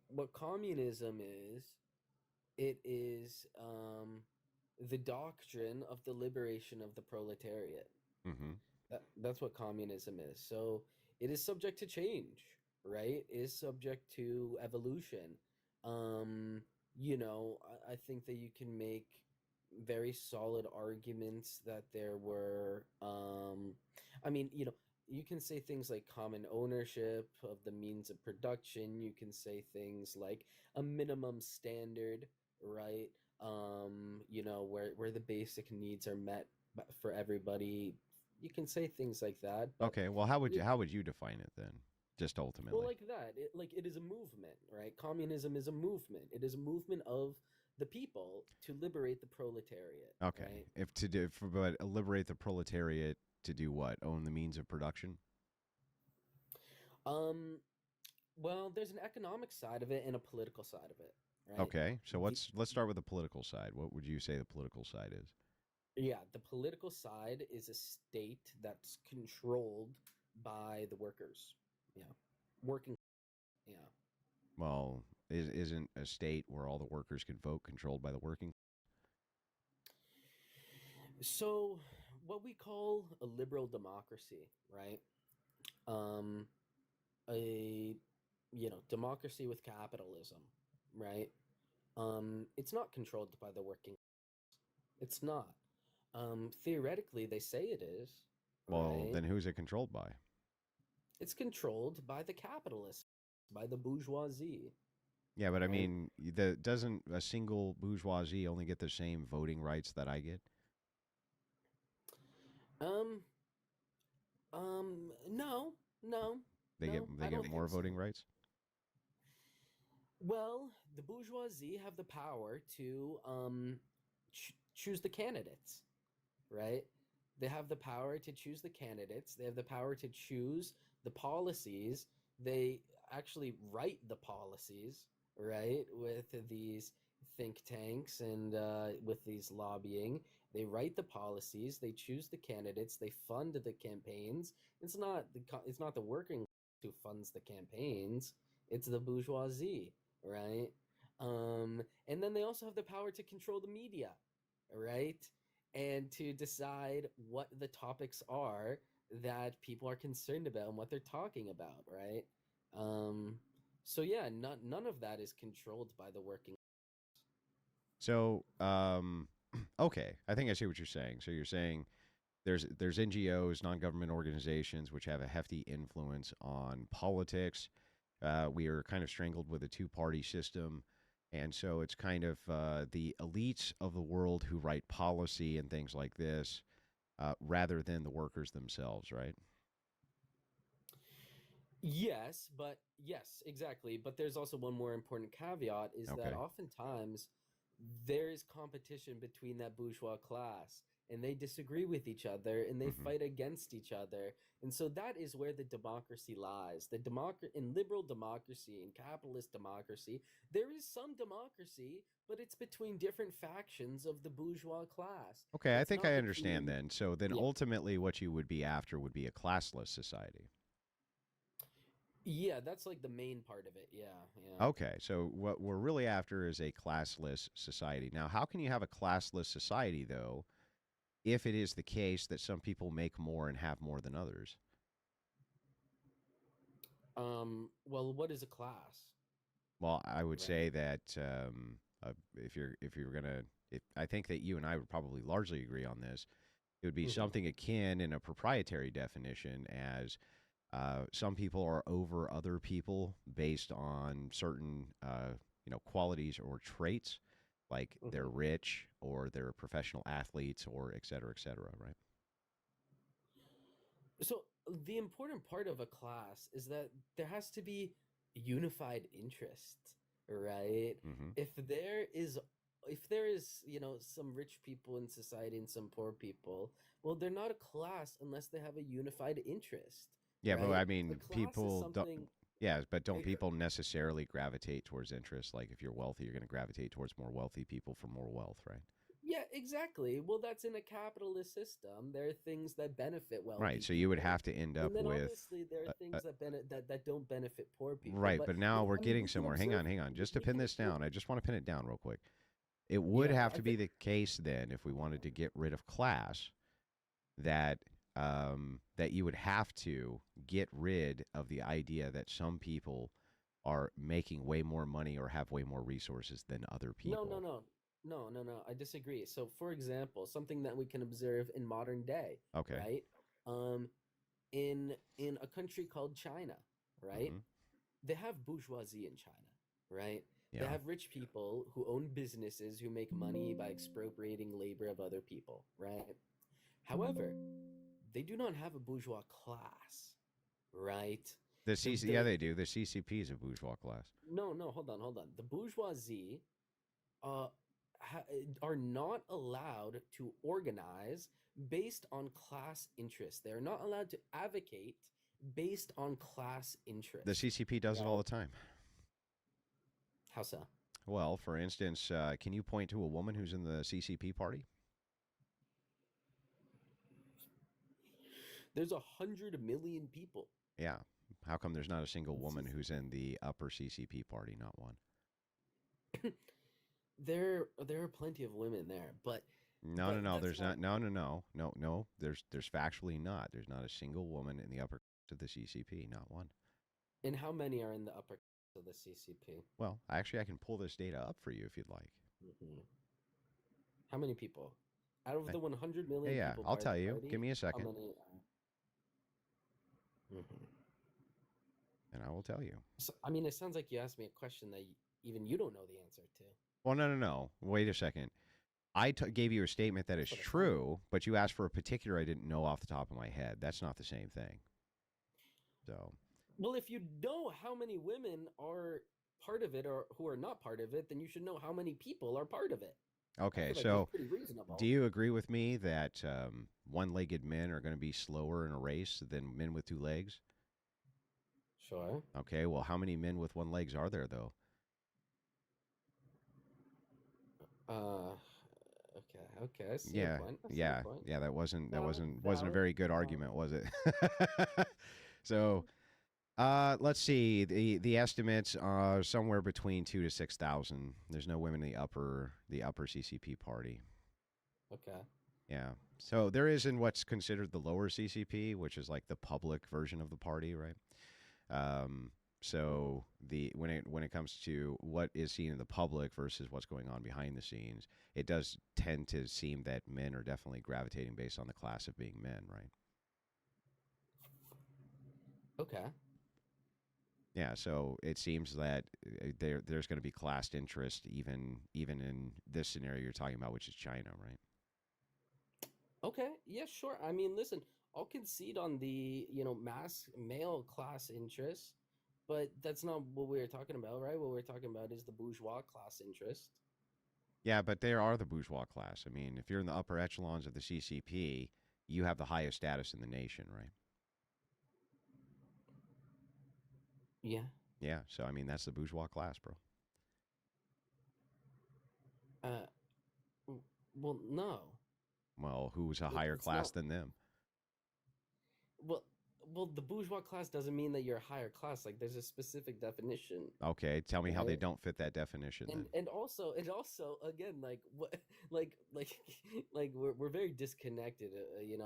What communism is, it is the doctrine of the liberation of the proletariat. Mm-hmm. That's what communism is. So it is subject to change, right? It is subject to evolution. Um, I think that you can make very solid arguments that there were, I mean, you can say things like common ownership of the means of production. You can say things like a minimum standard, right? Where the basic needs are met for everybody. You can say things like that, but Okay. Well, it, how would you define it then? Just well, ultimately. like that, it is a movement, right? Communism is a movement. It is a movement of the people to liberate the proletariat, Okay. right? If to do, for, but liberate the proletariat to do what? Own the means of production? Um, well, there's an economic side of it and a political side of it, right? Okay. So The let's start with the political side. What would you say the political side is? Yeah, the political side is a state that's controlled by the workers. Yeah, working. Yeah. Well, isn't a state where all the workers can vote controlled by the working? So, what we call a liberal democracy, right? Um, a democracy with capitalism, right? It's not controlled by the working. It's not. Theoretically, they say it is, Well, right? then who's it controlled by? It's controlled by the capitalists, by the bourgeoisie, Yeah, but I right? mean, the doesn't a single bourgeoisie only get the same voting rights that I get? Um, no, no, no, They I get don't more think so. voting rights? Well, the bourgeoisie have the power to choose the candidates, right? They have the power to choose the candidates. They have the power to choose the policies. They actually write the policies, right? With these think tanks and with these lobbying, they write the policies. They choose the candidates. They fund the campaigns. It's not the working who funds the campaigns. It's the bourgeoisie, right? And then they also have the power to control the media, right? And to decide what the topics are that people are concerned about and what they're talking about, right? Um, so yeah, none of that is controlled by the working. So, okay, I think I see what you're saying. So you're saying there's NGOs, non-government organizations, which have a hefty influence on politics. We are kind of strangled with a two-party system, and so it's kind of the elites of the world who write policy and things like this, rather than the workers themselves, right? Yes, exactly. But there's also one more important caveat is that Okay. oftentimes there is competition between that bourgeois class and they disagree with each other and they Hmm. fight against each other. And so that is where the democracy lies. In liberal democracy, in capitalist democracy, there is some democracy, but it's between different factions of the bourgeois class. Okay, I It's think not I understand between then. So then yeah. ultimately what you would be after would be a classless society. Yeah, that's like the main part of it. Yeah, yeah. Okay, so what we're really after is a classless society. Now, how can you have a classless society, though, if it is the case that some people make more and have more than others? Well, what is a class, Well, I would right? say that if you're gonna, I think that you and I would probably largely agree on this. It would be Mm-hmm. something akin in a proprietary definition as some people are over other people based on certain qualities or traits, like they're Mm-hmm. rich or they're professional athletes or et cetera, right? So the important part of a class is that there has to be unified interest, right? Hmm. If there is if there is, some rich people in society and some poor people, well, they're not a class unless they have a unified interest, Yeah, but right? I A mean, class is people don't. something Yeah, but don't eh, people necessarily gravitate towards interests? Like if you're wealthy, you're going to gravitate towards more wealthy people for more wealth, right? Yeah, exactly. Well, that's in a capitalist system. There are things that benefit Right. wealthy So you would people, have to end and up then with obviously there are a, things that don't benefit poor people. right. But now we're I mean, getting we can somewhere. observe. Hang on. Just to We pin can. this down, I just want to pin it down real quick. It would Yeah, have I to be think. the case then, if we wanted to get rid of class, that that you would have to get rid of the idea that some people are making way more money or have way more resources than other No, no, people. no, no, no, no. I disagree. So, for example, something that we can observe in modern day, Okay. right? Um, in a country called China, right? Mm-hmm. They have bourgeoisie in China, right? They Yeah. have rich people who own businesses who make money by expropriating labor of other people, right? However, they do not have a bourgeois class, right? The The CC, yeah, the they do. The CCP is a bourgeois class. No, no, hold on. The bourgeoisie uh are not allowed to organize based on class interests. They're not allowed to advocate based on class The interest, CCP does it all right? the time. How so? Well, for instance, can you point to a woman who's in the CCP party? There's 100 million people. Yeah. How come there's not a single in woman who's CCP. in the upper CCP party? Not one. There are plenty of women there, No, no, but no. that's There's not. not. No, no, no, no, no. There's factually not. There's not a single woman in the upper of the CCP. Not one. And how many are in the upper of the CCP? Well, actually, I can pull this data up for you if you'd like. Hmm. How many people? Out of Hey, the 100 hey, million yeah, people I'll part of tell the you. Give party, me a how second, many are? Mhm. and I will tell you. So, I mean, it sounds like you asked me a question that even you don't know the answer to. Well, no, no, no. Wait a second. Gave you a statement that is That's what it sounds like. true, but you asked for a particular I didn't know off the top of my head. That's not the same thing. So, Well, if you know how many women are part of it or who are not part of it, then you should know how many people are part of it. I okay. feel like that's So, pretty do reasonable. you agree with me that one-legged men are going to be slower in a race than men with two legs? Sure. Okay. Well, how many men with one legs are there though? Uh, okay, okay. I see your Yeah, point. I see your yeah, point. yeah. Valid, Wasn't a valid, very good valid. argument, was it? So, let's see. The estimates are somewhere between 2 to 6,000. There's no women in the upper CCP party. Okay. Yeah. So there is in what's considered the lower CCP, which is like the public version of the party, right? Um, Hmm. so the when it comes to what is seen in the public versus what's going on behind the scenes, it does tend to seem that men are definitely gravitating based on the class of being men, right? Okay. Yeah, so it seems that there's going to be class interest even in this scenario you're talking about, which is China, right? Okay. Yeah, sure. I mean, listen, I'll concede on the, mass male class interest, but that's not what we were talking about, right? What we're talking about is the bourgeois class interest. Yeah, but there are the bourgeois class. I mean, if you're in the upper echelons of the CCP, you have the highest status in the nation, right? Yeah. Yeah, so I mean that's the bourgeois class, bro. Uh, well, no. Well, who's a higher It's class not. than them? Well, well, the bourgeois class doesn't mean that you're a higher class. Like, there's a specific definition, Okay, tell me how they right? don't fit that definition then. And also again, like what like like we're very disconnected.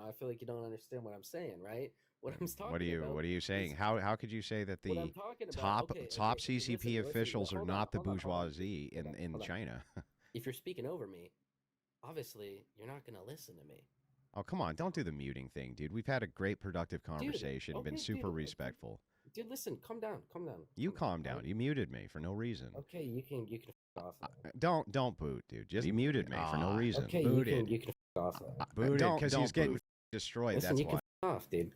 I feel like you don't understand what I'm saying, right? What I'm talking about What are you saying? is How could you say that what the I'm talking about. Okay, top okay, okay. Listen, CCP listen. officials are Hold on, not the hold on, hold on, dude. bourgeoisie Hold on, in hold on. China? If you're speaking over me, obviously you're not gonna listen to me, Oh, come on, don't do the muting thing, dude. We've had a great productive dude. conversation, been Okay, super respectful. dude. Listen, calm down, You calm down. calm All right. down. You muted me for no reason. Okay, you can off now. Don't boot, dude. Just you muted me for no reason. Okay, Booted. you can off now. Booted because Don't he's getting boot. destroyed. Listen, That's you can why. off, dude.